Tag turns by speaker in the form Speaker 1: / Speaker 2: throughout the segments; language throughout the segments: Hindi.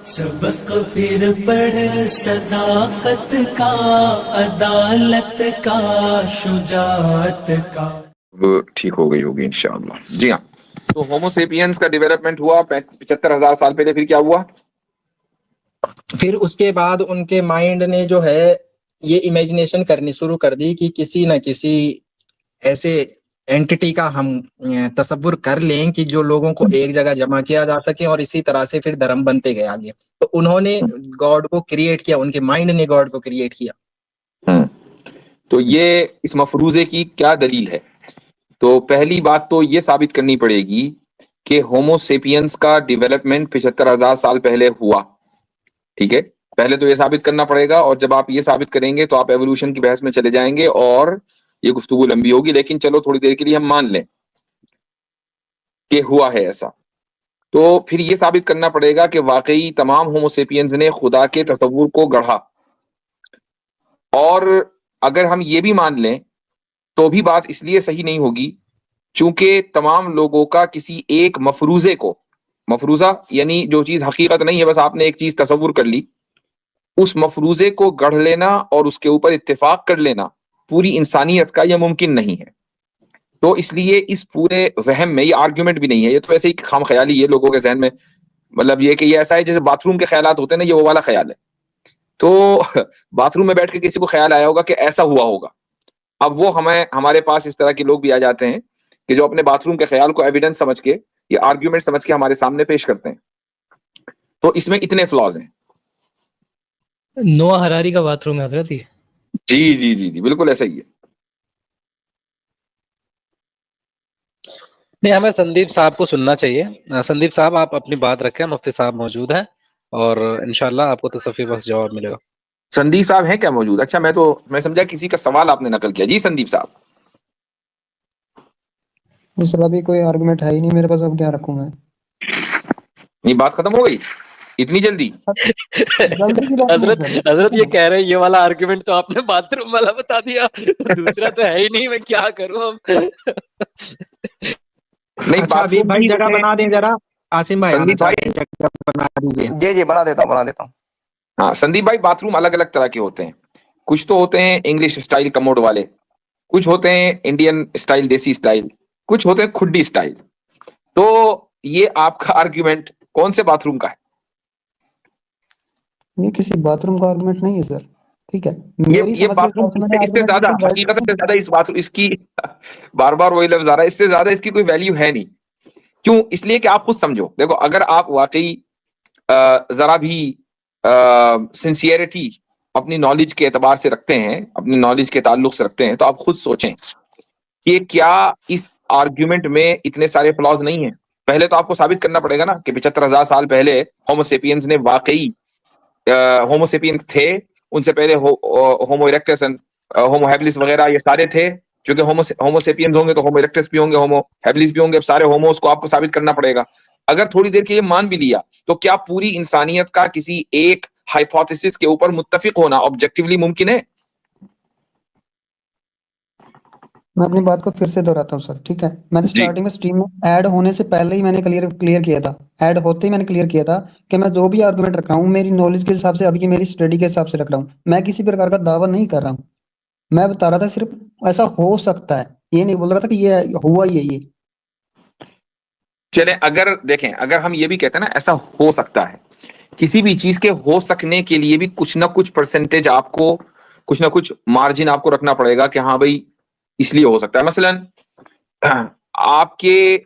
Speaker 1: सबक फिर पढ़ सदाकत का, अदालत का, शुजाअत का।
Speaker 2: वो ठीक हो गई होगी इंशाअल्लाह। जी हाँ, तो होमोसेपियंस का डेवलपमेंट हुआ 75,000 साल पहले। फिर क्या हुआ?
Speaker 3: फिर उसके बाद उनके माइंड ने जो है ये इमेजिनेशन करनी शुरू कर दी कि किसी न किसी ऐसे एंटिटी का हम तसव्वुर कर लें कि जो लोगों को एक जगह जमा किया जा सके, और इसी तरह से फिर धर्म बनते गए आगे। तो उन्होंने गॉड को क्रिएट किया, उनके माइंड ने गॉड को क्रिएट किया।
Speaker 2: तो ये इस मफरूजे की क्या दलील है? तो पहली बात तो ये साबित करनी पड़ेगी कि होमोसेपियंस का डेवलपमेंट 75,000 साल पहले हुआ। ठीक है, पहले तो ये साबित करना पड़ेगा, और जब आप ये साबित करेंगे तो आप एवोल्यूशन की बहस में चले जाएंगे और ये गुफ्तगू लंबी होगी। लेकिन चलो थोड़ी देर के लिए हम मान लें कि हुआ है ऐसा, तो फिर ये साबित करना पड़ेगा कि वाकई तमाम होमोसेपियंस ने खुदा के तसव्वुर को गढ़ा। और अगर हम ये भी मान लें तो भी बात इसलिए सही नहीं होगी चूंकि तमाम लोगों का किसी एक मफरूजे को, मफरूजा यानी जो चीज हकीकत नहीं है, बस आपने एक चीज तसव्वुर कर ली, उस मफरूजे को गढ़ लेना और उसके ऊपर इत्तेफाक कर लेना पूरी इंसानियत का यह मुमकिन नहीं है। तो इसलिए इस पूरे वहम में, ये आर्ग्यूमेंट भी नहीं है, ये तो ऐसे ही खाम ख्याली है लोगों के जहन में। मतलब ये कि ये ऐसा है जैसे बाथरूम के ख्यालात होते हैं ना, ये वो वाला ख्याल है। तो बाथरूम में बैठ के किसी को ख्याल आया होगा कि ऐसा हुआ होगा। अब वो हमारे पास इस तरह के लोग भी आ जाते हैं कि जो अपने बाथरूम के ख्याल को एविडेंस समझ के या आर्ग्यूमेंट समझ के हमारे सामने पेश करते हैं। तो इसमें इतने फ्लॉज हैं।
Speaker 4: नोआ हरारी का बाथरूम है हजरत ये।
Speaker 2: जी जी जी जी, बिल्कुल ऐसा ही है।
Speaker 5: नहीं, हमें संदीप साहब को सुनना चाहिए। संदीप साहब, आप अपनी बात रखें, मुफ्ती साहब मौजूद हैं और इंशाल्लाह आपको तसफ़ी बख्श जवाब मिलेगा।
Speaker 2: संदीप साहब हैं क्या मौजूद? अच्छा, मैं समझा किसी का सवाल आपने नकल किया। जी संदीप साहब।
Speaker 6: सर अभी कोई आर्गुमेंट है ही नहीं मेरे पास, अब क्या रखूं मैं?
Speaker 2: ये बात खत्म हो गई इतनी जल्दी?
Speaker 6: जल्दी की बात नहीं
Speaker 5: हजरत
Speaker 6: सर।
Speaker 5: हजरत ये कह रहे हैं ये वाला आर्गुमेंट तो आपने बाथरूम वाला बता दिया, दूसरा तो है ही नहीं, मैं क्या करूं अब?
Speaker 2: नहीं,
Speaker 3: अच्छा अभी
Speaker 2: बाथरूम
Speaker 3: भाई
Speaker 2: की
Speaker 3: जगह बना दें जरा, आसिम भाई आना
Speaker 2: संदीप
Speaker 3: चाहते
Speaker 2: भाई।
Speaker 3: हैं, जगह बना दीजिए।
Speaker 7: जी जी, बना देता हूँ।
Speaker 2: हाँ संदीप भाई, बाथरूम अलग अलग तरह के होते हैं। कुछ तो होते हैं इंग्लिश स्टाइल कमोड वाले, कुछ होते हैं इंडियन स्टाइल देसी स्टाइल, कुछ होते हैं खुड्डी स्टाइल। तो ये आपका आर्ग्यूमेंट कौन से बाथरूम का है?
Speaker 6: ये किसी बाथरूम का आर्गुमेंट नहीं है सर, ठीक है।
Speaker 2: ये बाथरूम इससे ज्यादा, हकीकत से ज्यादा इस बाथरूम इसकी बार बार वही लफ्ज आ रहा है, इससे ज्यादा इसकी कोई वैल्यू है नहीं। क्यों? इसलिए कि आप खुद समझो। देखो, अगर आप वाकई जरा भी सिंसियरिटी अपनी नॉलेज के एतबार से रखते हैं, अपनी नॉलेज के ताल्लुक से रखते हैं, तो आप खुद सोचें कि क्या इस आर्ग्यूमेंट में इतने सारे फ्लॉज नहीं है। पहले तो आपको साबित करना पड़ेगा ना कि 75,000 साल पहले होमोसेपियंस ने वाकई होमोसेपियंस थे। उनसे पहले होमो इरेक्टस एंड होमो हैबिलिस वगैरह ये सारे थे। क्योंकि होमोसेपियंस होंगे तो होमो इरेक्टस भी होंगे, होमो हैबिलिस भी होंगे। अब सारे होमोस को आपको साबित करना पड़ेगा। अगर थोड़ी देर के लिए मान भी लिया तो क्या पूरी इंसानियत का किसी एक हाइपोथेसिस के ऊपर मुत्तफिक होना ऑब्जेक्टिवली मुमकिन है?
Speaker 6: मैं अपनी बात को फिर से दोहराता हूँ सर, ठीक है। मैंने स्टार्टिंग में स्ट्रीम में ऐड होने से पहले ही मैंने क्लियर किया था, ऐड होते ही मैंने क्लियर किया था कि मैं जो भी आर्गुमेंट रख रहा हूँ मेरी नॉलेज के हिसाब से, अभी की मेरी स्टडी के हिसाब से रख रहा हूँ। मैं किसी प्रकार का दावा नहीं कर रहा हूँ, मैं बता रहा था सिर्फ ऐसा हो सकता है, ये नहीं बोल रहा था कि ये हुआ ही है ये।
Speaker 2: चले, अगर देखें, अगर हम ये भी कहते हैं ना ऐसा हो सकता है, किसी भी चीज के हो सकने के लिए भी कुछ ना कुछ परसेंटेज आपको, कुछ ना कुछ मार्जिन आपको रखना पड़ेगा कि हाँ भाई इसलिए हो सकता है। मसलन आपके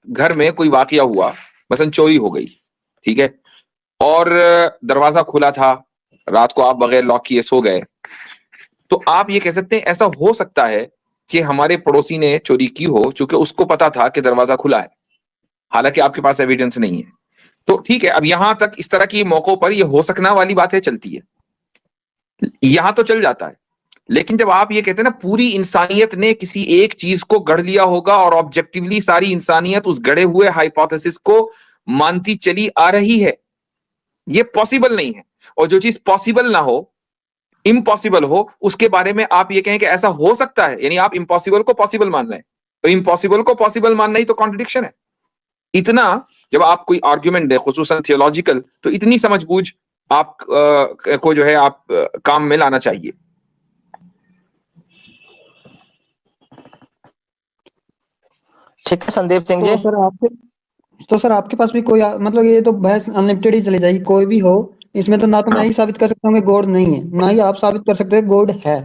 Speaker 2: घर में कोई वाकया हुआ, मसलन चोरी हो गई, ठीक है, और दरवाजा खुला था, रात को आप बगैर लॉक किए सो गए, तो आप ये कह सकते हैं ऐसा हो सकता है कि हमारे पड़ोसी ने चोरी की हो, चूंकि उसको पता था कि दरवाजा खुला है, हालांकि आपके पास एविडेंस नहीं है। तो ठीक है, अब यहां तक इस तरह की मौकों पर ये हो सकना वाली बातें चलती है, यहां तो चल जाता है। लेकिन जब आप ये कहते हैं ना पूरी इंसानियत ने किसी एक चीज को गढ़ लिया होगा और ऑब्जेक्टिवली सारी इंसानियत उस गढ़े हुए हाइपोथेसिस को मानती चली आ रही है, ये पॉसिबल नहीं है। और जो चीज पॉसिबल ना हो, इम्पॉसिबल हो, उसके बारे में आप ये कहें कि ऐसा हो सकता है, यानी आप इम्पॉसिबल को पॉसिबल मान रहे हैं। तो इम्पॉसिबल को पॉसिबल मानना ही तो कॉन्ट्रडिक्शन है। इतना जब आप कोई आर्ग्यूमेंट दे, खुसूसन थियोलॉजिकल, तो इतनी समझबूझ आप को जो है आप काम में लाना चाहिए।
Speaker 7: ठीक है संदीप सिंह जी।
Speaker 6: तो सर आपके पास भी कोई मतलब ये तो बहस अनलिमिटेड ही चली जाएगी, कोई भी हो इसमें, तो ना तो मैं ही साबित कर सकता हूँ कि गॉड नहीं है, ना ही आप साबित कर सकते हो गॉड है।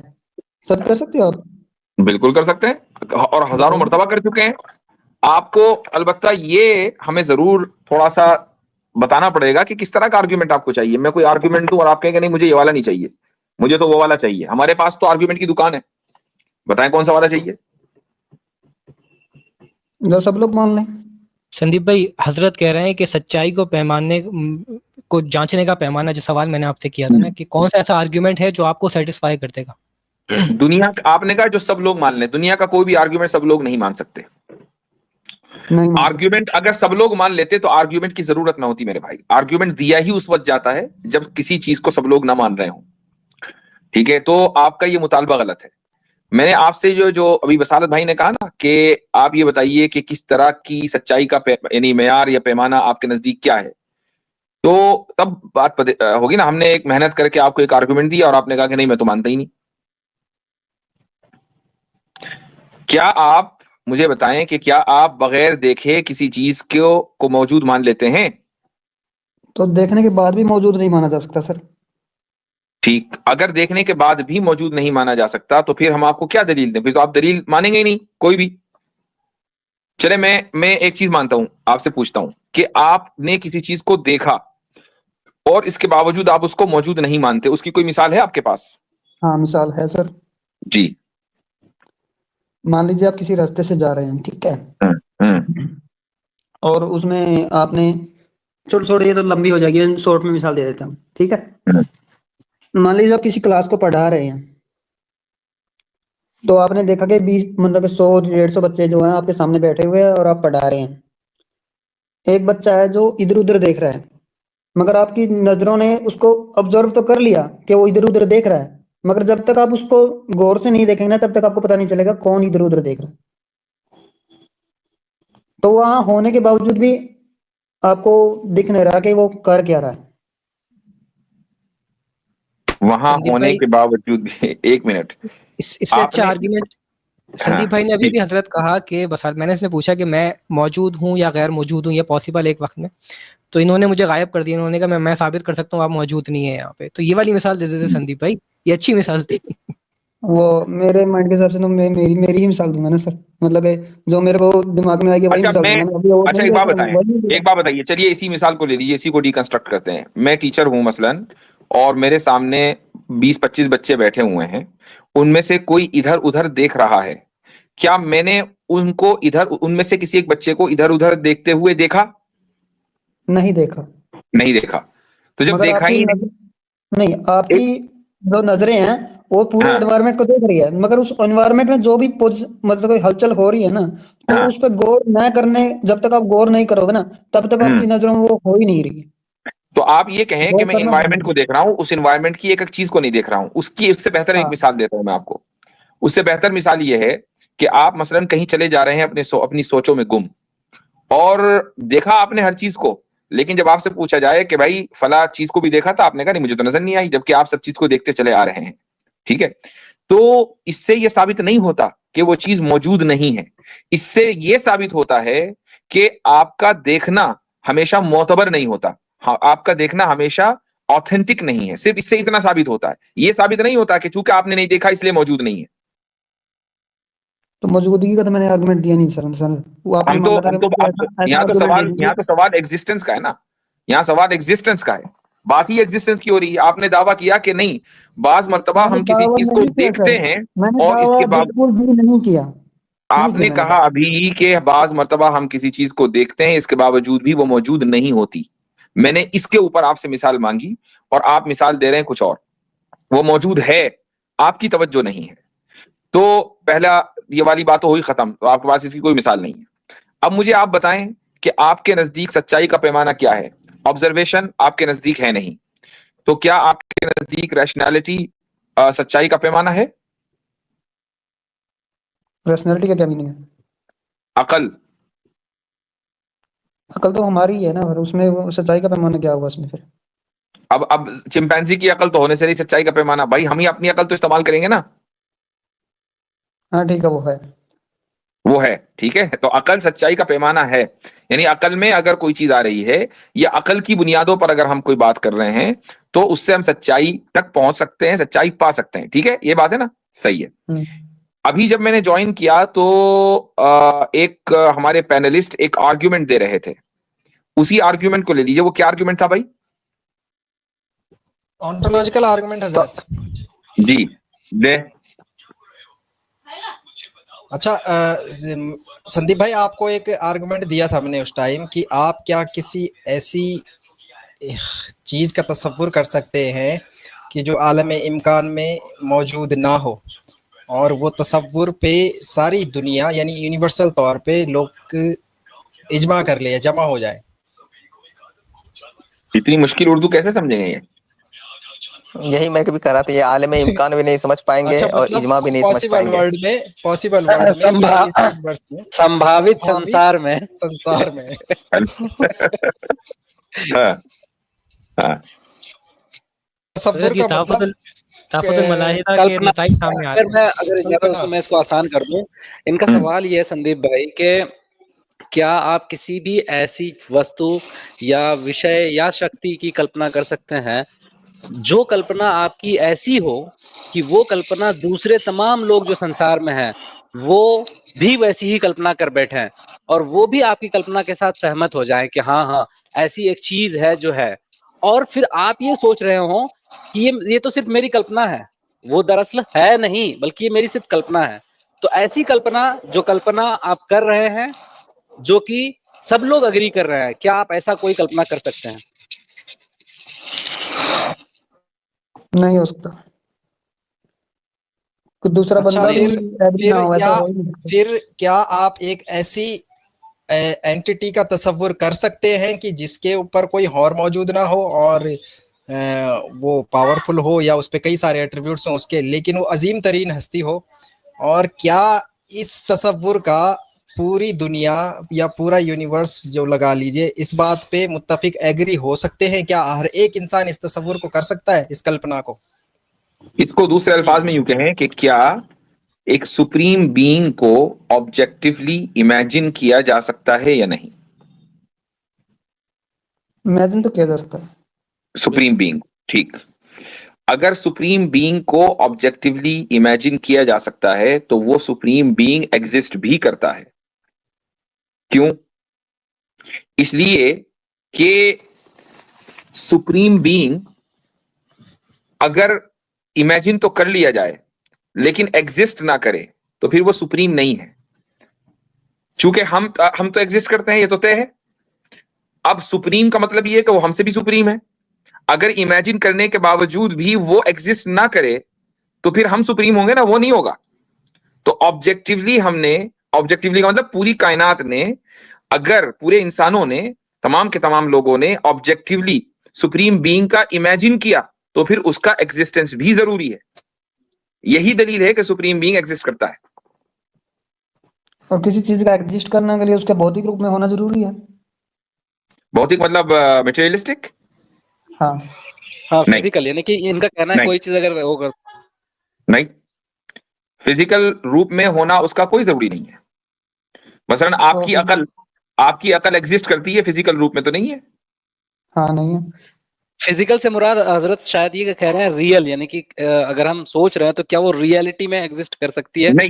Speaker 6: साबित कर सकते हो आप?
Speaker 2: बिल्कुल कर सकते हैं, और हजारों मर्तबा कर चुके हैं। आपको अलबत्ता ये हमें जरूर थोड़ा सा बताना पड़ेगा कि किस तरह का आर्ग्यूमेंट आपको चाहिए। मैं कोई आर्ग्यूमेंट दूं और आप कहेंगे नहीं मुझे ये वाला नहीं चाहिए, मुझे तो वो वाला चाहिए। हमारे पास तो आर्ग्यूमेंट की दुकान है, बताएं कौन सा वाला चाहिए।
Speaker 6: जो सब लोग मान लें।
Speaker 4: संदीप भाई, हजरत कह रहे हैं कि सच्चाई को पैमाने को जांचने का पैमाना, जो सवाल मैंने आपसे किया था ना, कि कौन सा ऐसा आर्ग्यूमेंट है जो आपको सेटिस्फाई कर देगा।
Speaker 2: दुनिया, आपने कहा जो सब लोग मान लें, दुनिया का कोई भी आर्ग्यूमेंट सब लोग नहीं मान सकते।
Speaker 6: नहीं मान सकते।
Speaker 2: आर्ग्यूमेंट अगर सब लोग मान लेते तो आर्ग्यूमेंट की जरूरत ना होती मेरे भाई। आर्ग्यूमेंट दिया ही उस वक्त जाता है जब किसी चीज को सब लोग ना मान रहे हो, ठीक है। तो आपका ये मुतालबा गलत है। मैंने आपसे जो अभी बसालत भाई ने कहा ना कि आप ये बताइए कि किस तरह की सच्चाई का यानी मेयार या पैमाना आपके नजदीक क्या है, तो तब बात होगी ना। हमने एक मेहनत करके आपको एक आर्गुमेंट दिया और आपने कहा कि नहीं मैं तो मानता ही नहीं। क्या आप मुझे बताएं कि क्या आप बगैर देखे किसी चीज को मौजूद मान लेते हैं?
Speaker 6: तो देखने के बाद भी मौजूद नहीं माना जा सकता सर।
Speaker 2: ठीक, अगर देखने के बाद भी मौजूद नहीं माना जा सकता तो फिर हम आपको क्या दलील दें? फिर तो आप दलील मानेंगे ही नहीं कोई भी। चले मैं एक चीज मानता हूं, आपसे पूछता हूं कि आपने किसी चीज को देखा और इसके बावजूद आप उसको मौजूद नहीं मानते, उसकी कोई मिसाल है आपके पास?
Speaker 6: हाँ मिसाल है सर।
Speaker 2: जी।
Speaker 6: मान लीजिए आप किसी रास्ते से जा रहे हैं, ठीक है,
Speaker 2: हम्म।
Speaker 6: और उसमें आपने, छोड़ छोड़ ये तो लंबी हो जाएगी, शॉर्ट में मिसाल दे देता हूँ, ठीक है। मान लीजिए आप किसी क्लास को पढ़ा रहे हैं, तो आपने देखा कि 20 मतलब कि 100-150 बच्चे जो हैं आपके सामने बैठे हुए हैं और आप पढ़ा रहे हैं। एक बच्चा है जो इधर उधर देख रहा है, मगर आपकी नजरों ने उसको ऑब्जर्व तो कर लिया कि वो इधर उधर देख रहा है, मगर जब तक आप उसको गौर से नहीं देखेंगे ना, तब तक आपको पता नहीं चलेगा कौन इधर उधर देख रहा है। तो वहां होने के बावजूद भी आपको दिख नहीं रहा कि वो कर क्या रहा है।
Speaker 2: वहां
Speaker 4: संदीप
Speaker 2: होने
Speaker 4: भाई,
Speaker 2: के बावजूद भी एक मिनट,
Speaker 4: इससे अच्छा
Speaker 2: आपने,
Speaker 4: आर्ग्यूमेंट
Speaker 2: हाँ
Speaker 4: संदीप भाई ने अभी
Speaker 2: ठीक,
Speaker 4: भी हजरत कहा कि बस, मैंने इससे पूछा कि मैं मौजूद हूँ या गैर मौजूद हूँ, ये पॉसिबल है एक वक्त में, तो इन्होंने मुझे गायब कर दिया। इन्होंने कहा मैं साबित कर सकता हूँ आप मौजूद नहीं है यहाँ पे। तो ये वाली मिसाल दे देते संदीप भाई, ये अच्छी मिसाल थी।
Speaker 6: वो मेरे माइंड के हिसाब से तो मैं मेरी ही मिसाल दूंगा ना सर, मतलब कि जो मेरे को दिमाग में आएगी वही
Speaker 2: अच्छा
Speaker 6: मिसाल
Speaker 2: मैं,
Speaker 6: दूंगा ना, अभी और
Speaker 2: अच्छा
Speaker 6: नहीं
Speaker 2: एक
Speaker 6: दे
Speaker 2: बात
Speaker 6: सकता,
Speaker 2: बताएं,
Speaker 6: वही नहीं दे
Speaker 2: एक बात बताइए, चलिए इसी मिसाल को ले लीजिए, इसी को डिकंस्ट्रक्ट करते हैं। मैं टीचर हूं मसलन, और मेरे सामने 20-25 बच्चे बैठे हुए हैं, उनमें से कोई इधर उधर देख रहा है। क्या मैंने उनको इधर, उनमें से किसी एक बच्चे को इधर उधर देखते हुए देखा?
Speaker 6: नहीं देखा।
Speaker 2: नहीं देखा। तो जब
Speaker 6: मगर
Speaker 2: देखा
Speaker 6: आपकी
Speaker 2: ही
Speaker 6: नजर,
Speaker 2: नहीं,
Speaker 6: नहीं आपकी
Speaker 2: एक,
Speaker 6: जो नजरें हैं वो पूरे
Speaker 2: हाँ
Speaker 6: एनवायरनमेंट को देख रही है, मगर उस एनवायरनमेंट में जो भी मतलब कोई हलचल हो रही है ना, तो
Speaker 2: हाँ,
Speaker 6: उस पर गौर न करने, जब तक आप गौर नहीं करोगे ना, तब तक
Speaker 2: हम्म।
Speaker 6: आपकी नजरों में वो हो ही नहीं रही।
Speaker 2: तो आप ये कहें कि
Speaker 6: गौर
Speaker 2: मैं
Speaker 6: करना
Speaker 2: इन्वायरमेंट
Speaker 6: जरूरी
Speaker 2: को
Speaker 6: है।
Speaker 2: देख रहा हूं, उस इन्वायरमेंट की एक एक चीज को नहीं देख रहा हूं। उसकी, उससे बेहतर एक
Speaker 6: हाँ
Speaker 2: मिसाल देता हूं मैं आपको। उससे बेहतर मिसाल ये है कि आप मसलन कहीं चले जा रहे हैं अपनी सोचों में गुम, और देखा आपने हर चीज को, लेकिन जब आपसे पूछा जाए कि भाई फला चीज को भी देखा था, आपने कहा नहीं मुझे तो नजर नहीं आई, जबकि आप सब चीज को देखते चले आ रहे हैं, ठीक है। तो इससे यह साबित नहीं होता कि वो चीज मौजूद नहीं है। इससे यह साबित होता है कि आपका देखना हमेशा मोतबर नहीं होता। हाँ, आपका देखना हमेशा ऑथेंटिक नहीं है। सिर्फ इससे इतना साबित होता है, यह साबित नहीं होता कि चूंकि आपने नहीं देखा इसलिए मौजूद नहीं है।
Speaker 6: तो मौजूदगी का तो मैंने आर्गुमेंट दिया नहीं सर वो आपने
Speaker 2: हम तो
Speaker 6: मांगा था
Speaker 2: हम
Speaker 6: कि
Speaker 2: तो
Speaker 6: मुझे
Speaker 2: अब
Speaker 6: ऐसा ऐसा आर्गुमेंट दे दीजिए।
Speaker 2: यहाँ तो सवाल एग्जिस्टेंस का है ना, यहाँ सवाल एग्जिस्टेंस का है। बात ही एग्जिस्टेंस की हो रही है। आपने दावा किया कि नहीं, बाज मर्तबा
Speaker 6: मैंने
Speaker 2: हम किसी
Speaker 6: दावा
Speaker 2: चीज को
Speaker 6: नहीं किया
Speaker 2: देखते
Speaker 6: सर,
Speaker 2: हैं
Speaker 6: मैंने
Speaker 2: और
Speaker 6: दावा
Speaker 2: इसके बाद
Speaker 6: बिल्कुल भी नहीं किया, नहीं किया
Speaker 2: आपने
Speaker 6: मैंने
Speaker 2: कहा
Speaker 6: दावा।
Speaker 2: अभी कि बाज मर्तबा हम किसी चीज को देखते हैं, इसके बावजूद भी वो मौजूद नहीं होती। मैंने इसके ऊपर आपसे मिसाल मांगी और आप मिसाल दे रहे हैं कुछ और। वो मौजूद है, आपकी तवज्जो नहीं है। तो पहला ये वाली बात तो हुई खत्म, तो आपके पास इसकी कोई मिसाल नहीं है। अब मुझे आप बताएं कि आपके नजदीक सच्चाई का पैमाना क्या है? ऑब्जर्वेशन आपके नजदीक है नहीं, तो क्या आपके नजदीक रैशनैलिटी सच्चाई का पैमाना है?
Speaker 6: पर्सनैलिटी का क्या मीनिंग है?
Speaker 2: अकल,
Speaker 6: अकल तो हमारी है ना, और उसमें वो सच्चाई का पैमाना क्या होगा उसमें फिर?
Speaker 2: अब चिंपैंजी की अकल तो होने से नहीं सच्चाई का पैमाना, भाई हम ही अपनी अकल तो इस्तेमाल करेंगे ना।
Speaker 6: हाँ ठीक है, वो है।
Speaker 2: वो है, ठीक है, तो अकल सच्चाई का पैमाना है। यानी अकल में अगर कोई चीज आ रही है या अकल की बुनियादों पर अगर हम कोई बात कर रहे हैं तो उससे हम सच्चाई तक पहुंच सकते हैं, सच्चाई पा सकते हैं, ठीक है, ये बात है ना, सही है। अभी जब मैंने ज्वाइन किया तो एक हमारे पैनलिस्ट एक आर्ग्यूमेंट दे रहे थे, उसी आर्ग्यूमेंट को ले लीजिए। वो क्या आर्ग्यूमेंट था भाई?
Speaker 3: ऑन्टोलॉजिकल आर्गुमेंट हजरत।
Speaker 2: जी, दे।
Speaker 3: अच्छा, संदीप भाई, आपको एक आर्गुमेंट दिया था हमने उस टाइम कि आप क्या किसी ऐसी चीज का तस्वुर कर सकते हैं कि जो आलम इम्कान में मौजूद ना हो, और वो तस्वुर पे सारी दुनिया यानी यूनिवर्सल तौर पे लोग इजमा कर ले, जमा हो जाए।
Speaker 2: इतनी मुश्किल उर्दू कैसे समझेंगे ये?
Speaker 7: यही मैं कभी करा था, ये आलम इम्कान भी नहीं समझ पाएंगे
Speaker 3: अच्छा,
Speaker 7: और
Speaker 3: मतलब
Speaker 7: इजमा भी नहीं समझ
Speaker 3: पॉसिबल
Speaker 7: पाएंगे।
Speaker 3: वर्ल्ड में, पॉसिबल वर्ल्ड में,
Speaker 5: संभावित
Speaker 3: संभावित
Speaker 5: संसार में
Speaker 3: संसार में
Speaker 2: हाँ, हाँ।
Speaker 3: तस्वुर
Speaker 4: ये
Speaker 3: का मतलब
Speaker 4: ताफुतुल मलाहिदा के
Speaker 5: कल्पना।
Speaker 4: नताइज सामने आ रहे हैं।
Speaker 5: अगर इजाजत हो तो मैं इसको आसान कर दूं। इनका सवाल ये है संदीप भाई कि क्या आप किसी भी ऐसी वस्तु या विषय या शक्ति की कल्पना कर सकते हैं जो कल्पना आपकी ऐसी हो कि वो कल्पना दूसरे तमाम लोग जो संसार में हैं वो भी वैसी ही कल्पना कर बैठे हैं और वो भी आपकी कल्पना के साथ सहमत हो जाएं कि हाँ हाँ ऐसी एक चीज है जो है, और फिर आप ये सोच रहे हो कि ये तो सिर्फ मेरी कल्पना है, वो दरअसल है नहीं बल्कि ये मेरी सिर्फ कल्पना है। तो ऐसी कल्पना, जो कल्पना आप कर रहे हैं जो कि सब लोग अग्री कर रहे हैं, क्या आप ऐसा कोई कल्पना कर सकते हैं?
Speaker 6: नहीं हो सकता, कोई दूसरा
Speaker 3: अच्छा,
Speaker 6: बंदा भी एग्री ना हो, ऐसा हो ही नहीं सकता।
Speaker 3: फिर क्या आप एक ऐसी एंटिटी का तस्वुर कर सकते हैं कि जिसके ऊपर कोई और मौजूद ना हो और वो पावरफुल हो या उस पे कई सारे एट्रीब्यूट्स हों उसके, लेकिन वो अजीम तरीन हस्ती हो? और क्या इस तस्वुर का पूरी दुनिया या पूरा यूनिवर्स जो लगा लीजिए, इस बात पे मुत्तफिक एग्री हो सकते हैं? क्या हर एक इंसान इस तस्वुर को कर सकता है, इस कल्पना को?
Speaker 2: इसको दूसरे अल्फाज में यूं कहें कि क्या एक सुप्रीम बीइंग को ऑब्जेक्टिवली इमेजिन किया जा सकता है या नहीं?
Speaker 6: इमेजिन तो किया जा सकता है।
Speaker 2: सुप्रीम बीइंग, ठीक। अगर सुप्रीम बीइंग को ऑब्जेक्टिवली इमेजिन किया जा सकता है तो वो सुप्रीम बीइंग एग्जिस्ट भी करता है। क्यों? इसलिए कि सुप्रीम बीइंग अगर इमेजिन तो कर लिया जाए लेकिन एग्जिस्ट ना करे तो फिर वो सुप्रीम नहीं है। चूंकि हम तो एग्जिस्ट करते हैं, ये तो तय है। अब सुप्रीम का मतलब ये है कि वो हमसे भी सुप्रीम है। अगर इमेजिन करने के बावजूद भी वो एग्जिस्ट ना करे तो फिर हम सुप्रीम होंगे ना, वो नहीं होगा। तो ऑब्जेक्टिवली का मतलब पूरी कायनात ने, अगर पूरे इंसानों ने, तमाम के तमाम लोगों ने ऑब्जेक्टिवली सुप्रीम बीइंग का इमेजिन किया तो फिर उसका एग्जिस्टेंस भी जरूरी है। यही दलील है कि सुप्रीम बीइंग एग्जिस्ट करता है।
Speaker 6: और किसी चीज का एग्जिस्ट करने के लिए उसके भौतिक रूप में होना जरूरी है।
Speaker 2: भौतिक मतलब मटेरियलिस्टिक?
Speaker 6: हाँ
Speaker 5: हाँ, फिजिकल, यानी कि इनका कहना है कोई चीज अगर होगा
Speaker 2: नहीं, फिजिकल रूप में होना उसका कोई जरूरी नहीं है। मसलन आपकी अकल एग्जिस्ट करती है, फिजिकल रूप में तो नहीं है।
Speaker 6: हाँ, नहीं है।
Speaker 5: फिजिकल से मुराद हजरत शायद ये कह रहे हैं रियल, यानी कि अगर हम सोच रहे हैं तो क्या वो रियलिटी में एग्जिस्ट कर सकती है?
Speaker 2: नहीं,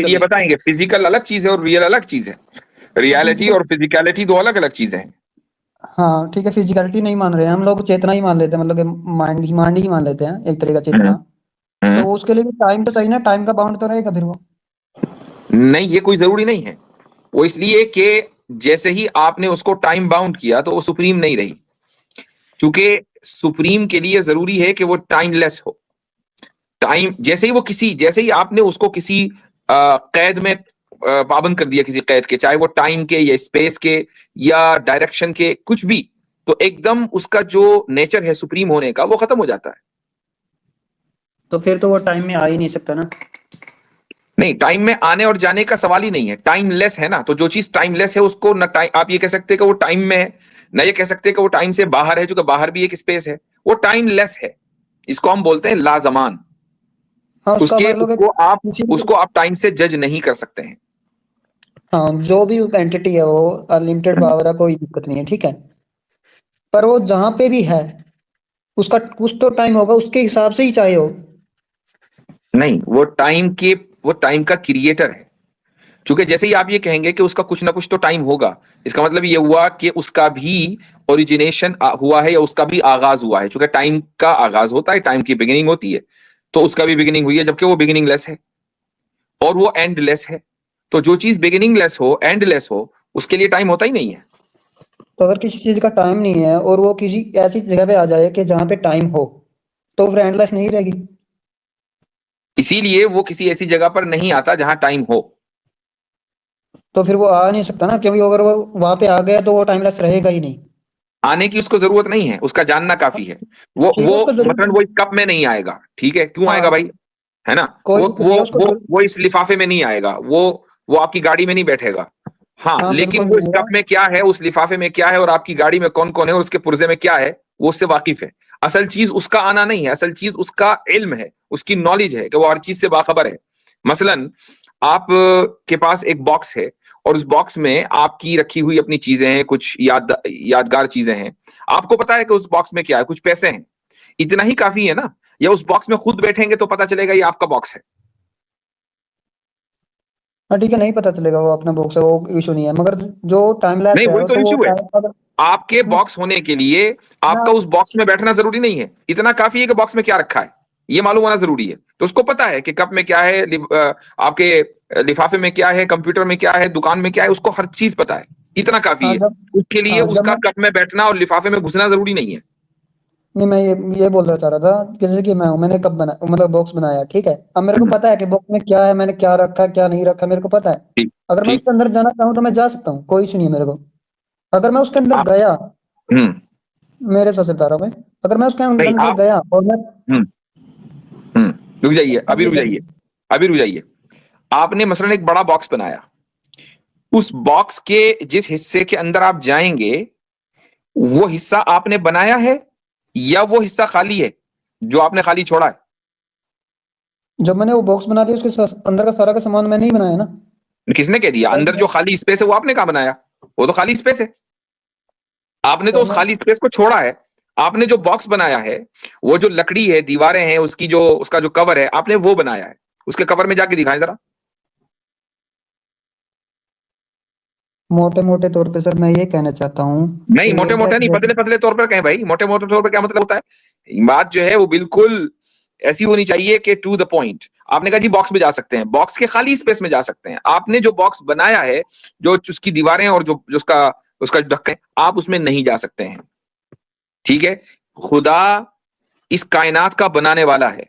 Speaker 2: ये बताएंगे। फिजिकल अलग चीज है और रियल अलग चीज है। रियलिटी और फिजिकलिटी दो अलग अलग चीजें हैं।
Speaker 6: हाँ ठीक है, फिजिकलिटी नहीं मान रहे हैं हम लोग, चेतना ही मान लेते हैं, मतलब कि माइंड ही मान लेते हैं, एक तरह का चेतना। तो उसके लिए भी टाइम तो चाहिए ना, टाइम का बाउंड तो रहेगा फिर वो।
Speaker 2: नहीं, ये कोई जरूरी नहीं है। वो इसलिए कि जैसे ही आपने उसको टाइम बाउंड किया तो वो सुप्रीम नहीं रही, क्योंकि सुप्रीम के लिए जरूरी है कि वो टाइमलेस हो। जैसे ही आपने उसको किसी कैद में पाबंद कर दिया, किसी कैद के, चाहे वो टाइम के या स्पेस के या डायरेक्शन के, कुछ भी, तो एकदम उसका जो नेचर है सुप्रीम होने का वो खत्म हो जाता है।
Speaker 8: तो फिर तो वो टाइम में आ ही नहीं सकता ना।
Speaker 2: नहीं, टाइम में आने और जाने का सवाल ही नहीं है, टाइमलेस है ना। तो जो चीज टाइमलेस है उसको न टाइम, आप ये कह सकते हैं कि वो टाइम में है, न ये कह सकते हैं कि वो टाइम से बाहर है, जो कि बाहर भी एक स्पेस है, वो टाइमलेस है। इसको हम बोलते हैं लाजमान।
Speaker 6: हाँ उसका
Speaker 2: उसके
Speaker 6: मतलब
Speaker 2: उसको आप टाइम से जज नहीं कर सकते हैं।
Speaker 6: हाँ जो भी एंटिटी है वो अनलिमिटेड पावर है, कोई दिक्कत नहीं है, ठीक है। पर वो जहां पे भी है उसका कुछ तो टाइम होगा, उसके हिसाब से ही चाहे हो।
Speaker 2: नहीं, वो टाइम का क्रिएटर है। क्योंकि जैसे ही आप ये कहेंगे कि उसका कुछ ना कुछ तो टाइम होगा, इसका मतलब ये हुआ कि उसका भी ओरिजिनेशन हुआ है या उसका भी आगाज हुआ है। क्योंकि टाइम का आगाज होता है, टाइम की बिगिनिंग होती है, तो उसका भी बिगिनिंग हुई है, जबकि वो बिगिनिंग लेस है और वो एंडलेस है। तो जो चीज बिगिनिंग लेस हो, एंडलेस हो, उसके लिए टाइम होता ही नहीं है।
Speaker 6: तो अगर किसी चीज का टाइम नहीं है और वो किसी ऐसी जगह पे आ जाए कि जहाँ पे टाइम हो, तो वो एंडलेस नहीं रहेगी।
Speaker 2: इसीलिए वो किसी ऐसी जगह पर नहीं आता जहां टाइम हो।
Speaker 6: तो फिर वो आ नहीं सकता ना, क्योंकि अगर वो वहां पे आ गया तो वो टाइमलेस रहेगा ही नहीं।
Speaker 2: आने की उसको जरूरत नहीं है, उसका जानना काफी है। वो
Speaker 6: ठीक है,
Speaker 2: वो
Speaker 6: उसको
Speaker 2: मतलब
Speaker 6: जरूरत।
Speaker 2: वो इस कप में नहीं आएगा, ठीक है, क्यों आएगा
Speaker 6: हाँ
Speaker 2: भाई, है ना।
Speaker 6: कोई
Speaker 2: वो
Speaker 6: दिक्कत
Speaker 2: वो
Speaker 6: नहीं है उसको
Speaker 2: वो वो इस लिफाफे में नहीं आएगा, वो आपकी गाड़ी में नहीं बैठेगा। हाँ,
Speaker 6: हाँ
Speaker 2: लेकिन
Speaker 6: बिल्कुल
Speaker 2: वो
Speaker 6: नहीं
Speaker 2: इस
Speaker 6: होगा।
Speaker 2: कप में क्या है, उस लिफाफे में क्या है, और आपकी गाड़ी में कौन कौन है, और उसके पुर्जे में क्या है, वो उससे वाकिफ है। असल चीज उसका आना नहीं है, असल चीज उसका इल्म है, उसकी नॉलेज है कि वो हर चीज से बाखबर है। मसलन आप के पास एक बॉक्स है, और उस बॉक्स में आपकी रखी हुई अपनी चीजें हैं, कुछ यादगार चीजें हैं। आपको पता है कि उस बॉक्स में क्या है, कुछ पैसे हैं, इतना ही काफी है ना। या उस बॉक्स में खुद बैठेंगे तो पता चलेगा ये आपका बॉक्स है।
Speaker 6: हाँ ठीक है, नहीं पता चलेगा वो अपना बॉक्स है, वो इशू नहीं है, मगर जो टाइमलेस
Speaker 2: नहीं, वही
Speaker 6: है
Speaker 2: तो
Speaker 6: तो वो
Speaker 2: इश्यू है।
Speaker 6: अगर
Speaker 2: आपके
Speaker 6: नहीं,
Speaker 2: बॉक्स होने के लिए
Speaker 6: ना
Speaker 2: आपका उस बॉक्स में बैठना जरूरी नहीं है, इतना काफी है कि बॉक्स में क्या रखा है ये मालूम होना जरूरी है। तो उसको पता है कि कप में क्या है, आपके लिफाफे में क्या है, कंप्यूटर में क्या है, दुकान में क्या है, उसको हर चीज पता है, इतना काफी
Speaker 6: हाँ
Speaker 2: है।
Speaker 6: जब
Speaker 2: उसके लिए
Speaker 6: हाँ जब
Speaker 2: उसका
Speaker 6: मैं
Speaker 2: कप में बैठना और लिफाफे में घुसना जरूरी नहीं है।
Speaker 6: नहीं, मैं ये बोलना चाह रहा था कि जैसे कि मैं हूँ, मैंने कब बना मतलब बॉक्स बनाया, ठीक है। अब मेरे को
Speaker 2: हम्म,
Speaker 6: पता है कि बॉक्स में क्या है, मैंने क्या रखा क्या नहीं रखा, मेरे को पता है।
Speaker 2: ठीक
Speaker 6: अगर मैं
Speaker 2: ठीक।
Speaker 6: उसके अंदर जाना चाहूँ तो मैं जा सकता हूँ, कोई इशू नहीं है मेरे को। अगर मैं उसके अंदर
Speaker 2: आप
Speaker 6: गया,
Speaker 2: हम्म
Speaker 6: मेरे हिसाब से बता रहा हूँ मैं, अगर मैं उसके
Speaker 2: नहीं
Speaker 6: अंदर
Speaker 2: आप
Speaker 6: गया और मैं
Speaker 2: हम्म हम्म रुक जाइए,
Speaker 6: हाँ
Speaker 2: अभी
Speaker 6: जी
Speaker 2: रुक जाइए, अभी रुक जाइए। आपने मसलन एक बड़ा बॉक्स बनाया, उस बॉक्स के जिस हिस्से के अंदर आप जाएंगे, वो हिस्सा आपने बनाया है या वो हिस्सा खाली है जो आपने खाली छोड़ा है।
Speaker 6: जब मैंने वो बॉक्स बना दिया उसके अंदर का सारा का सामान मैंने ही बनाया ना।
Speaker 2: किसने कह दिया अंदर जो खाली स्पेस है वो आपने कहा बनाया, वो तो खाली स्पेस है। आपने तो
Speaker 6: तो
Speaker 2: उस
Speaker 6: मैं
Speaker 2: खाली स्पेस को छोड़ा है। आपने जो बॉक्स बनाया है, वो जो लकड़ी है, दीवारें हैं, उसकी जो उसका जो कवर है, आपने वो बनाया है। उसके कवर में जाके दिखाएं जरा।
Speaker 6: मोटे मोटे तौर पे सर मैं ये कहना चाहता हूँ
Speaker 2: नहीं,
Speaker 6: कि
Speaker 2: मोटे मोटे नहीं, पतले पतले तौर पर कहें भाई। मोटे मोटे तौर पर क्या मतलब होता है, बात जो है वो बिल्कुल ऐसी होनी चाहिए कि टू द पॉइंट। आपने कहा जी बॉक्स में जा सकते हैं, बॉक्स के खाली स्पेस में जा सकते हैं। आपने जो बॉक्स बनाया है, जो उसकी दीवारें और जो उसका उसका ढक्कन, आप उसमें नहीं जा सकते हैं, ठीक है। खुदा इस कायनात का बनाने वाला है,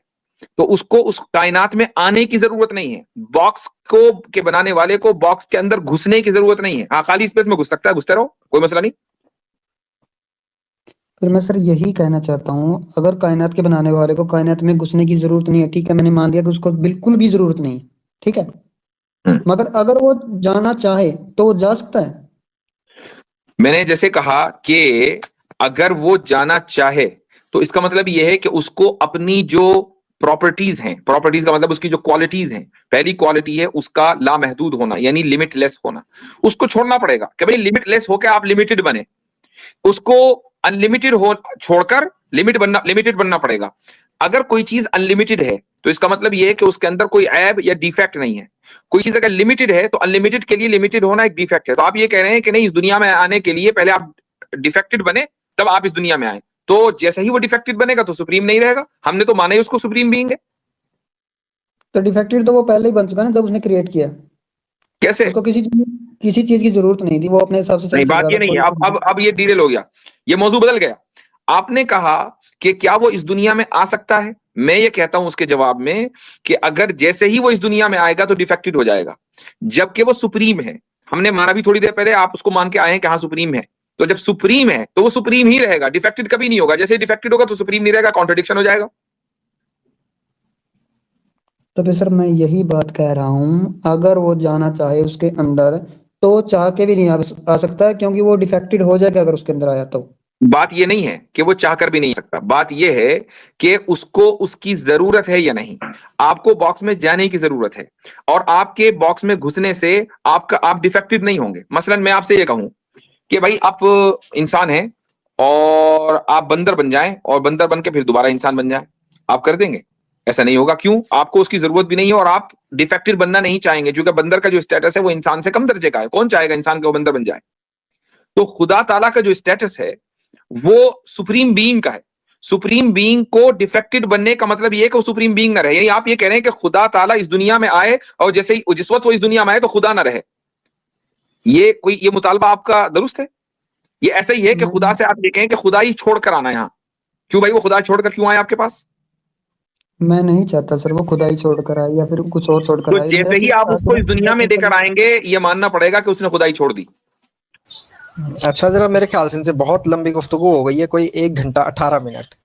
Speaker 2: तो उसको उस कायनात में आने की जरूरत नहीं है। बॉक्स को के बनाने वाले को बॉक्स के अंदर घुसने की जरूरत नहीं है। हाँ, खाली स्पेस में घुस सकता है, घुसते रहो, कोई मसला नहीं।
Speaker 6: फिर मैं सर यही कहना चाहता हूँ, अगर कायनात के बनाने वाले को कायनात में घुसने की जरूरत नहीं है, ठीक है, मैंने मान लिया कि उसको बिल्कुल भी जरूरत नहीं है, ठीक है।
Speaker 2: हम्म।
Speaker 6: मगर अगर वो जाना चाहे तो वो जा सकता है।
Speaker 2: मैंने जैसे कहा कि अगर वो जाना चाहे, तो इसका मतलब यह है कि उसको अपनी जो प्रॉपर्टीज हैं, प्रॉपर्टीज का मतलब उसकी जो क्वालिटीज हैं, पहली क्वालिटी है उसका लामहदूद होना, यानी लिमिटलेस होना। उसको छोड़ना पड़ेगा कि भाई लिमिटलेस होकर आप लिमिटेड बने। उसको अनलिमिटेड हो छोड़कर लिमिटेड बनना पड़ेगा। अगर कोई चीज अनलिमिटेड है तो इसका मतलब यह है कि उसके अंदर कोई ऐब या डिफेक्ट नहीं है। कोई चीज अगर लिमिटेड है तो अनलिमिटेड के लिए लिमिटेड होना एक डिफेक्ट है। तो आप ये कह रहे हैं कि नहीं, इस दुनिया में आने के लिए पहले आप डिफेक्टेड बने, तब आप इस दुनिया में आए। तो जैसे ही वो डिफेक्टेड बनेगा तो सुप्रीम नहीं रहेगा। हमने तो माना ही उसको सुप्रीम बीइंग है।
Speaker 6: तो डिफेक्टेड तो वो पहले ही बन चुका ना जब उसने क्रिएट किया।
Speaker 2: कैसे?
Speaker 6: उसको किसी चीज की जरूरत नहीं थी, वो अपने हिसाब से
Speaker 2: नहीं,
Speaker 6: सही चल
Speaker 2: बात
Speaker 6: रहा
Speaker 2: ये
Speaker 6: था,
Speaker 2: नहीं
Speaker 6: कोई
Speaker 2: है। अब ये डीरेल हो गया, ये मौजू बदल गया। आपने कहा कि क्या वो इस दुनिया में आ सकता है। मैं ये कहता हूं उसके जवाब में कि अगर जैसे ही वो इस दुनिया में आएगा तो डिफेक्टेड हो जाएगा, जबकि वो सुप्रीम है। हमने माना भी थोड़ी देर पहले, आप उसको मान के आए हैं कि हाँ सुप्रीम है। तो जब सुप्रीम है तो वो सुप्रीम ही रहेगा, डिफेक्टेड कभी नहीं होगा। जैसे डिफेक्टेड होगा तो सुप्रीम नहीं रहेगा, कॉन्ट्रडिक्शन हो जाएगा।
Speaker 6: तो फिर सर मैं यही बात कह रहा हूँ, अगर वो जाना चाहे उसके अंदर तो चाह के भी नहीं आ सकता है, क्योंकि वो डिफेक्टेड हो जाएगा अगर उसके अंदर आया तो।
Speaker 2: बात ये नहीं है कि वो चाहकर भी नहीं सकता, बात ये है कि उसको उसकी जरूरत है या नहीं। आपको बॉक्स में जाने की जरूरत है, और आपके बॉक्स में घुसने से आप डिफेक्टेड नहीं होंगे। मसलन मैं आपसे ये कहूं कि भाई आप इंसान हैं और आप बंदर बन जाएं और बंदर बन के फिर दोबारा इंसान बन जाएं, आप कर देंगे? ऐसा नहीं होगा। क्यों? आपको उसकी जरूरत भी नहीं है और आप डिफेक्टेड बनना नहीं चाहेंगे, क्योंकि बंदर का जो स्टेटस है वो इंसान से कम दर्जे का है। कौन चाहेगा इंसान को बंदर बन जाए? तो खुदा ताला का जो स्टेटस है वो सुप्रीम बीइंग का है। सुप्रीम बीइंग को डिफेक्टेड बनने का मतलब ये है कि वो सुप्रीम बीइंग ना रहे। यानी आप ये कह रहे हैं कि खुदा ताला इस दुनिया में आए और जैसे ही जिस वक्त वो इस दुनिया में आए तो खुदा ना रहे, ये मुतालबा आपका दुरुस्त है? ये ऐसा ही है कि खुदा से आप ये कहें कि खुदा ही छोड़कर आना यहाँ। क्यों भाई? वो खुदा छोड़कर क्यों आए आपके पास?
Speaker 6: मैं नहीं चाहता सर वो खुदा ही छोड़कर आए या फिर कुछ और छोड़कर
Speaker 2: तो
Speaker 6: आए।
Speaker 2: जैसे ही आप उसको इस दुनिया में देकर आएंगे ये मानना पड़ेगा कि उसने खुदा ही छोड़ दी।
Speaker 8: अच्छा जरा मेरे ख्याल से इनसे बहुत लंबी गुफ्तगू हो गई है, कोई 1 घंटा 18 मिनट।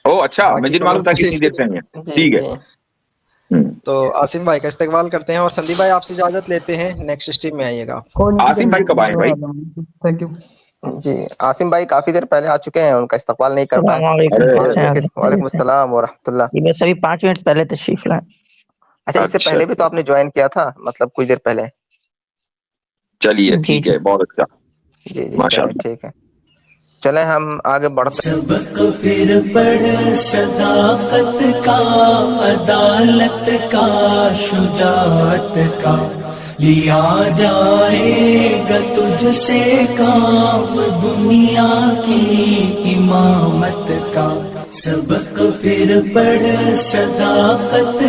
Speaker 2: ओ अच्छा,
Speaker 8: बाकी
Speaker 2: मुझे
Speaker 8: तो
Speaker 2: मालूम था
Speaker 8: बस-
Speaker 2: कितनी देर से हैं।
Speaker 7: जी,
Speaker 2: ठीक है।
Speaker 7: जी।
Speaker 8: तो आसिम भाई का इस्तेकबाल करते हैं और संदीप भाई आपसे इजाजत लेते हैं, नेक्स्ट स्ट्रीम में आइएगा।
Speaker 2: आसिम भाई कब आए भाई?
Speaker 6: Thank you.
Speaker 7: जी, आसिम भाई काफी देर पहले आ चुके हैं, उनका इस्तकबाल नहीं कर पाए। वालेकुम अस्सलाम व रहमतुल्लाह।
Speaker 9: ये बस अभी 5 मिनट पहले तशरीफ लाए।
Speaker 7: अच्छा, इससे
Speaker 2: अच्छा,
Speaker 7: पहले भी तो आपने ज्वाइन किया था, मतलब कुछ देर पहले?
Speaker 2: चलिए
Speaker 9: जी,
Speaker 2: ठीक है, बहुत अच्छा।
Speaker 7: जी जी,
Speaker 2: माशाअल्लाह।
Speaker 7: चलें, ठीक है, चले हम आगे बढ़ते हैं।
Speaker 1: सबक फिर पढ़ सदाकत का, अदालत का, शुजाअत का, लिया जाएगा तुझसे काम दुनिया की इमामत का। सबक फिर पढ़ सदाकत